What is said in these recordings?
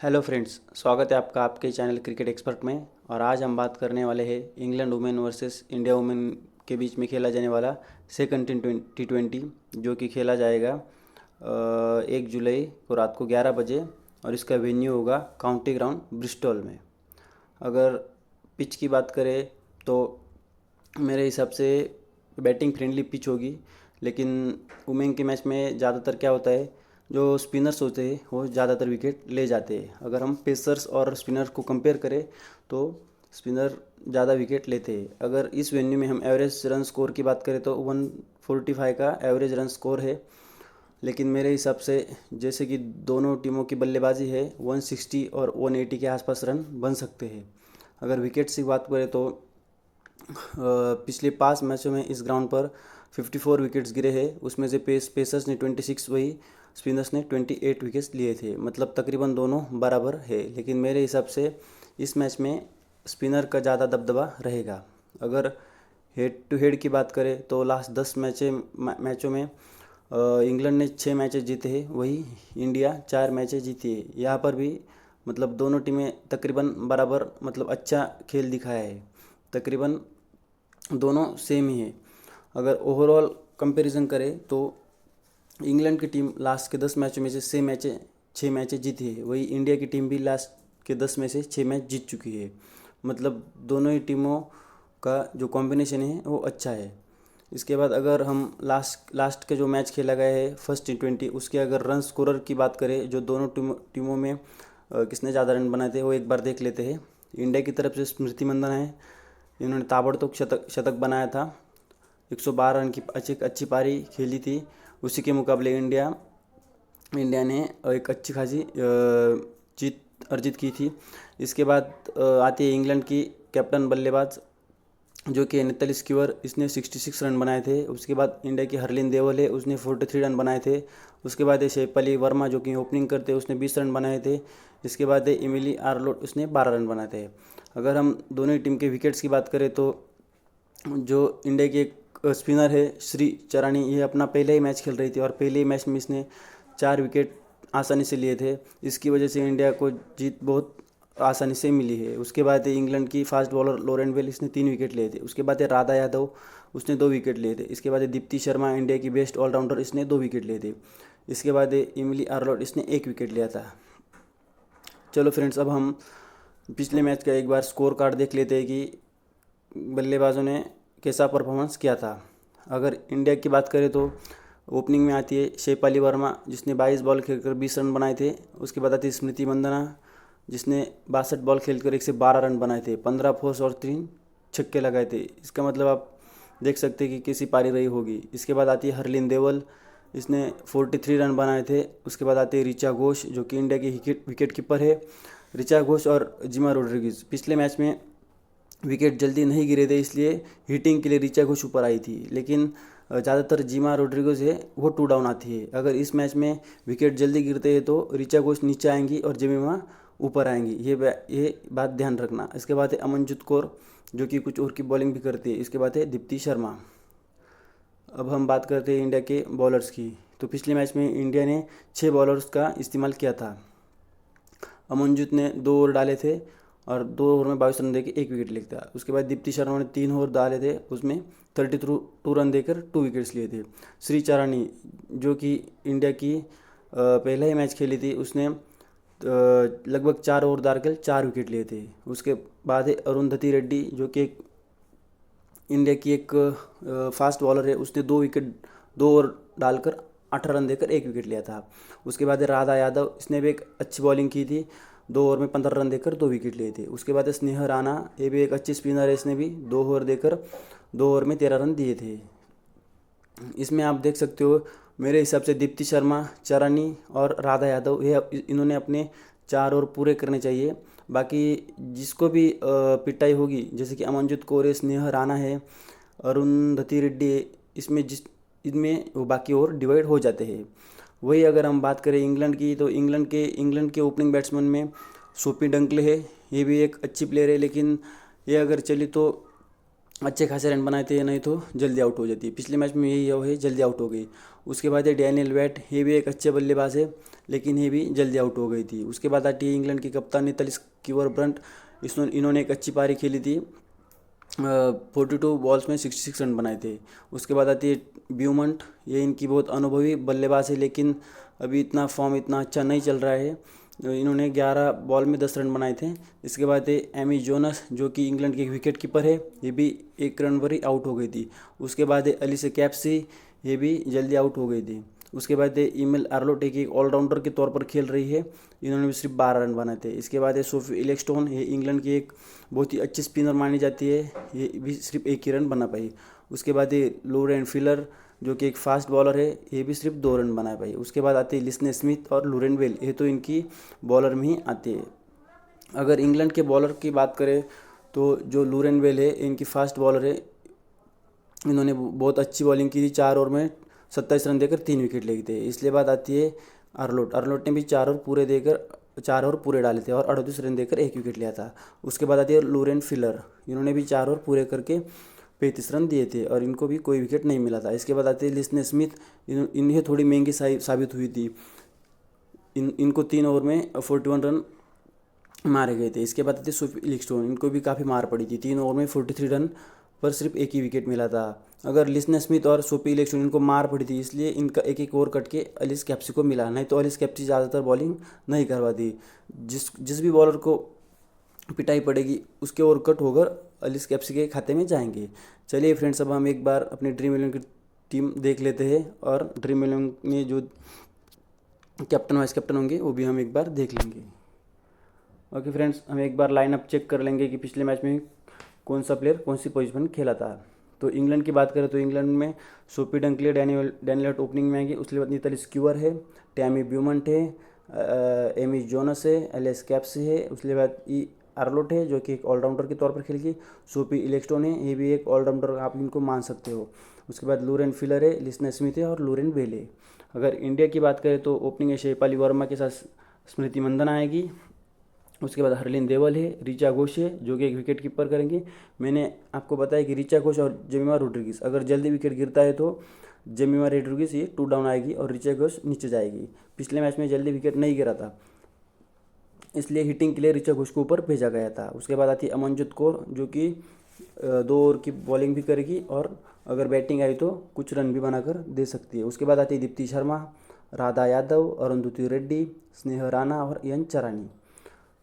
Hello friends, स्वागत है आपका आपके चैनल क्रिकेट एक्सपर्ट में। और आज हम बात करने वाले हैं England women versus India women के बीच में खेला जाने वाला सेकंड T20 जो कि खेला जाएगा 1 जुलाई को रात को 11 बजे। और इसका वेन्यू होगा काउंटी ग्राउंड ब्रिस्टॉल में। अगर पिच की बात करें तो मेरे हिसाब से बैटिंग फ्रेंडली पिच होगी, लेकिन वुमेन के मैच में ज़्यादातर क्या होता है, जो स्पिनर्स होते हैं वो ज़्यादातर विकेट ले जाते हैं। अगर हम पेसर्स और स्पिनर को कंपेयर करें तो स्पिनर ज़्यादा विकेट लेते हैं। अगर इस वेन्यू में हम एवरेज रन स्कोर की बात करें तो 145 का एवरेज रन स्कोर है, लेकिन मेरे हिसाब से जैसे कि दोनों टीमों की बल्लेबाजी है 160 और 180 के आसपास रन बन सकते हैं। अगर विकेट्स की बात करें तो पिछले 5 मैचों में इस ग्राउंड पर 54 विकेट्स गिरे हैं। उसमें से पेसर्स ने 26, वही स्पिनर्स ने 28 विकेट्स लिए थे। मतलब तकरीबन दोनों बराबर है, लेकिन मेरे हिसाब से इस मैच में स्पिनर का ज़्यादा दबदबा रहेगा। अगर हेड टू हेड की बात करें तो लास्ट 10 मैचों में इंग्लैंड ने 6 मैचेस जीते हैं, वही इंडिया 4 मैचेस जीती है। यहाँ पर भी मतलब दोनों टीमें तकरीबन बराबर, मतलब अच्छा खेल दिखाया है। तकरीबन दोनों सेम ही है। अगर ओवरऑल कंपैरिजन करें तो इंग्लैंड की टीम लास्ट के 10 मैचों में से 6 मैचें जीती है, वही इंडिया की टीम भी लास्ट के 10 में से 6 मैच जीत चुकी है। मतलब दोनों ही टीमों का जो कॉम्बिनेशन है वो अच्छा है। इसके बाद अगर हम लास्ट के जो मैच खेला गया है फर्स्ट T20, उसके अगर रन स्कोरर की बात करें, जो दोनों टीमों में किसने ज़्यादा रन बनाए थे वो एक बार देख लेते हैं। इंडिया की तरफ से स्मृति मंदाना है, इन्होंने ताबड़तोड़ शतक बनाया था। 112 रन की अच्छी पारी खेली थी। उसी के मुकाबले इंडिया ने एक अच्छी खासी जीत अर्जित की थी। इसके बाद आती है इंग्लैंड की कैप्टन बल्लेबाज जो कि नितल स्कीवर, इसने 66 रन बनाए थे। उसके बाद इंडिया की हरलिन देवल है, उसने 43 रन बनाए थे। उसके बाद है शेफाली वर्मा जो कि ओपनिंग करते, उसने 20 रन बनाए थे। इसके बाद है एमिली आर्लोट, उसने 12 रन बनाए थे। अगर हम दोनों ही टीम के विकेट्स की बात करें तो जो इंडिया की एक स्पिनर है श्री चरानी, ये अपना पहले ही मैच खेल रही थी और पहले ही मैच में इसने 4 विकेट आसानी से लिए थे। इसकी वजह से इंडिया को जीत बहुत आसानी से मिली है। उसके बाद है इंग्लैंड की फास्ट बॉलर लॉरेन बेल, इसने 3 विकेट लिए थे। उसके बाद है राधा यादव, उसने 2 विकेट लिए थे। इसके बाद है दीप्ति शर्मा, इंडिया की बेस्ट ऑलराउंडर, इसने 2 विकेट लिए थे। इसके बाद है एमिली आर्लोट, इसने 1 विकेट लिया था। चलो फ्रेंड्स, अब हम पिछले मैच का एक बार स्कोर कार्ड देख लेते हैं कि बल्लेबाजों ने कैसा परफॉर्मेंस किया था। अगर इंडिया की बात करें तो ओपनिंग में आती है शेफाली वर्मा, जिसने 22 बॉल खेलकर 20 रन बनाए थे। उसके बाद आती है स्मृति मंदाना, जिसने 62 बॉल खेलकर 112 रन बनाए थे, 15 फोर्स और 3 छक्के लगाए थे। इसका मतलब आप देख सकते हैं कि कैसी पारी रही होगी। इसके बाद आती है हरलिन देवल, इसने 43 रन बनाए थे। उसके बाद आती है ऋचा घोष जो कि इंडिया की विकेट कीपर है। ऋचा घोष और जिमा रोड्रिगेज पिछले मैच में विकेट जल्दी नहीं गिरे थे, इसलिए हिटिंग के लिए ऋचा घोष ऊपर आई थी। लेकिन ज़्यादातर जिमा रोड्रिगेज है वो 2 डाउन आती है। अगर इस मैच में विकेट जल्दी गिरते हैं तो ऋचा घोष नीचे आएंगी और जिमा ऊपर आएंगी, ये बात ध्यान रखना। इसके बाद है अमनजोत कौर जो कि कुछ और की बॉलिंग भी करती है। इसके बाद है दीप्ति शर्मा। अब हम बात करते हैं इंडिया के बॉलर्स की। तो पिछले मैच में इंडिया ने 6 बॉलर्स का इस्तेमाल किया था। अमनजोत ने 2 ओवर डाले थे और 2 ओवर में 22 रन देकर 1 विकेट लिया था। उसके बाद दीप्ति शर्मा ने 3 ओवर डाले थे, उसमें 32 रन देकर 2 विकेट्स लिए थे। श्री चारानी जो कि इंडिया की पहला ही मैच खेली थी, उसने लगभग 4 ओवर डालकर 4 विकेट लिए थे। उसके बाद है अरुंधति रेड्डी जो कि एक इंडिया की एक फास्ट बॉलर है, उसने 2 ओवर डालकर 18 रन देकर 1 विकेट लिया था। उसके बाद है राधा यादव, इसने भी एक अच्छी बॉलिंग की थी, 2 ओवर में 15 रन देकर 2 विकेट लिए थे। उसके बाद है स्नेहा राणा, ये भी एक अच्छी स्पिनर है, इसने भी 2 ओवर देकर 2 ओवर में 13 रन दिए थे। इसमें आप देख सकते हो मेरे हिसाब से दीप्ति शर्मा, चरानी और राधा यादव, ये इन्होंने अपने 4 ओवर पूरे करने चाहिए। बाकी जिसको भी पिटाई होगी, जैसे कि अमनजोत कौर, स्नेहा राणा है, अरुंधति रेड्डी है, इनमें वो बाकी ओवर डिवाइड हो जाते हैं। वही अगर हम बात करें इंग्लैंड की, तो इंग्लैंड के ओपनिंग बैट्समैन में सोफी डंकले है, ये भी एक अच्छी प्लेयर है। लेकिन ये अगर चली तो अच्छे खासे रन बनाए थे, नहीं तो जल्दी आउट हो जाती है। पिछले मैच में यही है, जल्दी आउट हो गई। उसके बाद है डैनियल वेट, ये भी एक अच्छे बल्लेबाज है, लेकिन ये भी जल्दी आउट हो गई थी। उसके बाद आती है इंग्लैंड की कप्तान नितलिस कीवर ब्रंट, इन्होंने एक अच्छी पारी खेली थी, 42 बॉल्स में 66 रन बनाए थे। उसके बाद आती है ब्यूमंट, ये इनकी बहुत अनुभवी बल्लेबाज है, लेकिन अभी इतना फॉर्म इतना अच्छा नहीं चल रहा है। इन्होंने 11 बॉल में 10 रन बनाए थे। इसके बाद है एमी जोनस, जो कि इंग्लैंड के विकेट कीपर है, ये भी 1 रन पर ही आउट हो गई थी। उसके बाद है अलिसे कैप्सी, ये भी जल्दी आउट हो गई थी। उसके बाद है ईमेल आर्लोट, एक ऑलराउंडर के तौर पर खेल रही है, इन्होंने भी सिर्फ 12 रन बनाए थे। इसके बाद है सोफी इलेक्स्टोन, ये इंग्लैंड की एक बहुत ही अच्छी स्पिनर मानी जाती है, ये भी सिर्फ 1 ही रन बना पाई। उसके बाद ये लोरेन फिलर, जो कि एक फास्ट बॉलर है, ये भी सिर्फ 2 रन बना पाई। उसके बाद आते हैं लिस्ने स्मिथ और लूरेन वेल, ये तो इनकी बॉलर में ही आते हैं। अगर इंग्लैंड के बॉलर की बात करें तो जो लूरेन वेल है, इनकी फास्ट बॉलर है, इन्होंने बहुत अच्छी बॉलिंग की थी, 4 ओवर में 27 रन देकर 3 विकेट लिए थे। इसलिए बात आती है आर्लोट ने भी 4 ओवर पूरे डाले थे और 38 रन देकर 1 विकेट लिया था। उसके बाद आती है लूरेन फिलर, इन्होंने भी 4 ओवर पूरे करके 35 रन दिए थे और इनको भी कोई विकेट नहीं मिला था। इसके बाद आती है लिस्ने स्मिथ, इन्हें थोड़ी महंगी साबित हुई थी, इनको 3 ओवर में 41 रन मारे गए थे। इसके बाद आती है सोफी इलेक्स्टोन, इनको भी काफ़ी मार पड़ी थी, 3 ओवर में 43 रन पर सिर्फ 1 ही विकेट मिला था। अगर लिस्ने स्मिथ और सोफी इलेक्स्टोन इनको मार पड़ी थी, इसलिए इनका 1-1 ओवर कट के एलिस कैप्सी को मिला, नहीं तो एलिस कैप्सी ज़्यादातर बॉलिंग नहीं करवाती। जिस भी बॉलर को पिटाई पड़ेगी उसके ओवर कट होकर एलिस कैप्सी के खाते में जाएंगे। चलिए फ्रेंड्स, अब हम एक बार अपनी ड्रीम इलेवन की टीम देख लेते हैं और ड्रीम इलेवन में जो कैप्टन वाइस कैप्टन होंगे वो भी हम एक बार देख लेंगे। ओके फ्रेंड्स, हम एक बार लाइनअप चेक कर लेंगे कि पिछले मैच में कौन सा प्लेयर कौन सी पोजीशन खेला था। तो इंग्लैंड की बात करें तो इंग्लैंड में सोफी डंकले, डैनियल ओपनिंग में आएंगे। उसके बाद नितल स्क्यूअर है, टैमी ब्यूमंट है, एमी जोनस है, एलिस कैप्सी है। उसके बाद ई आर्लोट है, जो कि एक ऑलराउंडर के तौर पर खेलेगी। सोफी इलेक्स्टोन है, ये भी एक ऑलराउंडर आप इनको मान सकते हो। उसके बाद लूरेन फिलर है, लिस्ना स्मिथ है और लूरेन बेल है। अगर इंडिया की बात करें तो ओपनिंग है शेफाली वर्मा के साथ स्मृति मंदना आएगी। उसके बाद हरलिन देवल है, ऋचा घोष है, जो कि एक विकेट कीपर करेंगे। मैंने आपको बताया कि ऋचा घोष और जेमिमा रोड्रिगिस, अगर जल्दी विकेट गिरता है तो जेमिमा रोड्रिगिस ये 2 डाउन आएगी और ऋचा घोष नीचे जाएगी। पिछले मैच में जल्दी विकेट नहीं गिरा था, इसलिए हिटिंग के लिए ऋचा घोष को ऊपर भेजा गया था। उसके बाद आती है अमनजोत कौर, जो कि 2 ओवर की बॉलिंग भी करेगी और अगर बैटिंग आई तो कुछ रन भी बनाकर दे सकती है। उसके बाद आती है दीप्ति शर्मा, राधा यादव, अरुंधति रेड्डी, स्नेह राणा और यन चरानी।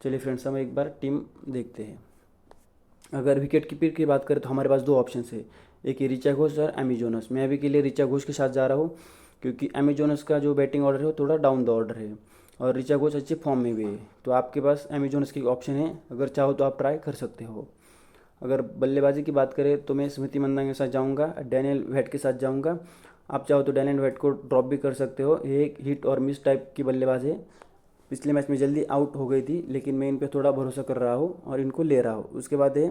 चलिए फ्रेंड्स, हम एक बार टीम देखते हैं। अगर विकेट कीपर की बात करें तो हमारे पास 2 ऑप्शन है, एक है ऋचा घोष और एमी जोनस। मैं अभी के लिए ऋचा घोष के साथ जा रहा हूँ, क्योंकि एमी जोनस का जो बैटिंग ऑर्डर है वो थोड़ा डाउन द ऑर्डर है और ऋचा घोष अच्छे फॉर्म में भी है। तो आपके पास एमी जोनस की ऑप्शन है, अगर चाहो तो आप ट्राई कर सकते हो। अगर बल्लेबाजी की बात करें तो मैं स्मृति मंदाना के साथ जाऊँगा, डैनियल वेट के साथ जाऊँगा। आप चाहो तो डैनियल वेट को ड्रॉप भी कर सकते हो, ये एक हिट और मिस टाइप की बल्लेबाज है। पिछले मैच में जल्दी आउट हो गई थी, लेकिन मैं इन पे थोड़ा भरोसा कर रहा हूँ और इनको ले रहा हूँ। उसके बाद है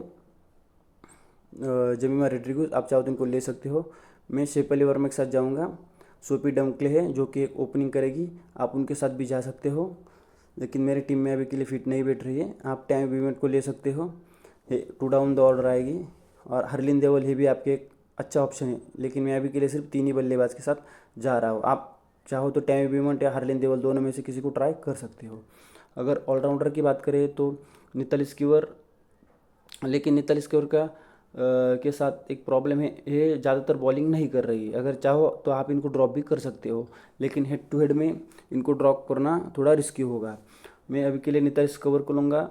जेमिमा रोड्रिगिस, आप चाहो तो इनको ले सकते हो। मैं शेफाली वर्मा के साथ जाऊँगा। सोफी डंकले है, जो कि एक ओपनिंग करेगी, आप उनके साथ भी जा सकते हो, लेकिन मेरी टीम में अभी के लिए फिट नहीं बैठ रही है। आप टैमी ब्यूमंट को ले सकते हो, 2 डाउन द ऑर्डर आएगी। और हरलिन देवल ये भी आपके एक अच्छा ऑप्शन है, लेकिन मैं अभी के लिए सिर्फ 3 ही बल्लेबाज के साथ जा रहा हूँ। आप चाहो तो टैमी ब्यूमंट या हरलिन देवल दोनों में से किसी को ट्राई कर सकते हो। अगर ऑलराउंडर की बात करें तो नितल स्क्यूअर, लेकिन नितल स्क्यूअर का के साथ एक प्रॉब्लम है, ये ज़्यादातर बॉलिंग नहीं कर रही है। अगर चाहो तो आप इनको ड्रॉप भी कर सकते हो, लेकिन हेड टू हेड में इनको ड्रॉप करना थोड़ा रिस्की होगा। मैं अभी के लिए नितल स्क्यूअर को लूँगा,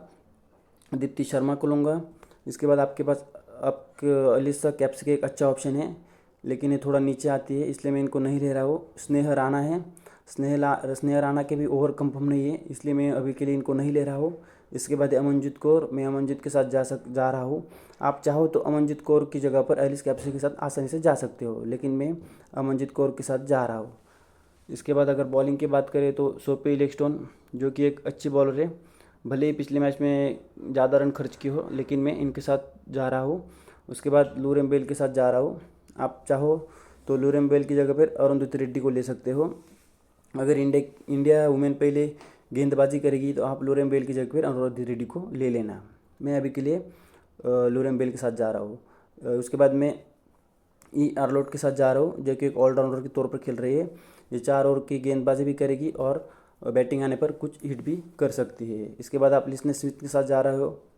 दीप्ति शर्मा को लूँगा। इसके बाद आपके पास अलिसा कैप्स के एक अच्छा ऑप्शन है, लेकिन ये थोड़ा नीचे आती है, इसलिए मैं इनको नहीं ले रहा हूँ। स्नेह राणा है, स्नेह राणा के भी ओवर कंफर्म नहीं है, इसलिए मैं अभी के लिए इनको नहीं ले रहा हूँ। इसके बाद अमनजीत कौर, मैं अमनजीत के साथ जा रहा हूँ। आप चाहो तो अमनजीत कौर की जगह पर एलिस कैप्सी के साथ आसानी से जा सकते हो, लेकिन मैं अमनजीत कौर के साथ जा रहा हूँ। इसके बाद अगर बॉलिंग की बात करें तो सोफी इलेक्स्टोन, जो कि एक अच्छी बॉलर है, भले ही पिछले मैच में ज़्यादा रन खर्च की हो, लेकिन मैं इनके साथ जा रहा हूँ। उसके बाद लूरेन बेल के साथ जा रहा हूँ। आप चाहो तो लूरेन बेल की जगह पर अरुंधति रेड्डी को ले सकते हो। अगर इंडिया वुमेन पहले गेंदबाजी करेगी तो आप लूरेन बेल की जगह पर अरुंधति रेड्डी को ले लेना। मैं अभी के लिए लूरेन बेल के साथ जा रहा हूँ। उसके बाद मैं ई आर्लोट के साथ जा रहा हूँ, जो कि एक ऑलराउंडर के तौर पर खेल रही है। ये 4 ओवर की गेंदबाजी भी करेगी और बैटिंग आने पर कुछ हिट भी कर सकती है। इसके बाद आप लिस्टन स्मिथ के साथ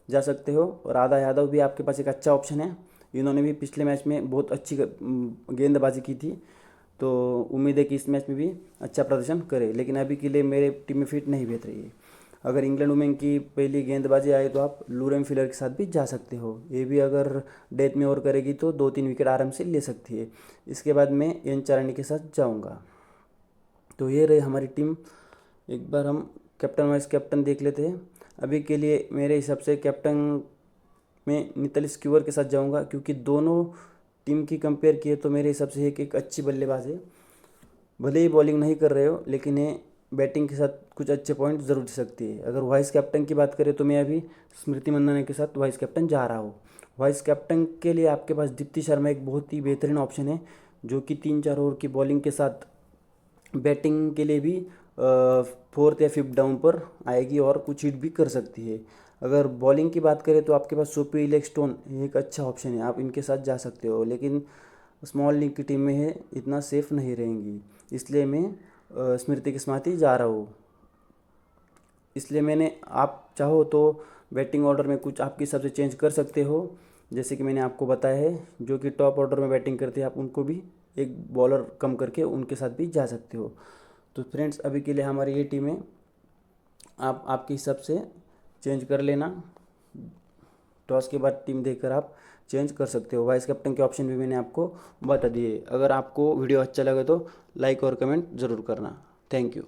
जा सकते हो। और राधा यादव भी आपके पास एक अच्छा ऑप्शन है। इन्होंने भी पिछले मैच में बहुत अच्छी गेंदबाजी की थी, तो उम्मीद है कि इस मैच में भी अच्छा प्रदर्शन करे, लेकिन अभी के लिए मेरे टीम में फिट नहीं बैठ रही है। अगर इंग्लैंड वुमेन की पहली गेंदबाजी आए तो आप लूरेम फिलर के साथ भी जा सकते हो। ये भी अगर डेथ में ओवर करेगी तो 2-3 विकेट आराम से ले सकती है। इसके बाद मैं एन चारानी के साथ जाऊंगा। तो ये रही हमारी टीम। एक बार हम कैप्टन वाइस कैप्टन देख लेते हैं। अभी के लिए मेरे हिसाब से कैप्टन में नितल स्क्यूअर के साथ जाऊंगा, क्योंकि दोनों टीम की कंपेयर किए तो मेरे हिसाब से एक अच्छी बल्लेबाज है। भले ही बॉलिंग नहीं कर रहे हो, लेकिन ये बैटिंग के साथ कुछ अच्छे पॉइंट ज़रूर दे सकती है। अगर वाइस कैप्टन की बात करें तो मैं अभी स्मृति मंदाना के साथ वाइस कैप्टन जा रहा हूँ। वाइस कैप्टन के लिए आपके पास दीप्ति शर्मा एक बहुत ही बेहतरीन ऑप्शन है, जो कि 3-4 ओवर की बॉलिंग के साथ बैटिंग के लिए भी 4th या 5th डाउन पर आएगी और कुछ हिट भी कर सकती है। अगर बॉलिंग की बात करें तो आपके पास सोफी इलेक्स्टोन एक अच्छा ऑप्शन है, आप इनके साथ जा सकते हो, लेकिन स्मॉल लीग की टीम में है, इतना सेफ नहीं रहेंगी। इसलिए मैं स्मृति के साथ ही जा रहा हूँ। इसलिए मैंने, आप चाहो तो बैटिंग ऑर्डर में कुछ आपके हिसाब से चेंज कर सकते हो, जैसे कि मैंने आपको बताया है। जो कि टॉप ऑर्डर में बैटिंग करते हैं आप उनको भी एक बॉलर कम करके उनके साथ भी जा सकते हो। तो फ्रेंड्स, अभी के लिए हमारी ये टीम है, आप आपके हिसाब से चेंज कर लेना। टॉस के बाद टीम देखकर आप चेंज कर सकते हो। वाइस कैप्टन के ऑप्शन भी मैंने आपको बता दिए। अगर आपको वीडियो अच्छा लगे तो लाइक और कमेंट ज़रूर करना। Thank you.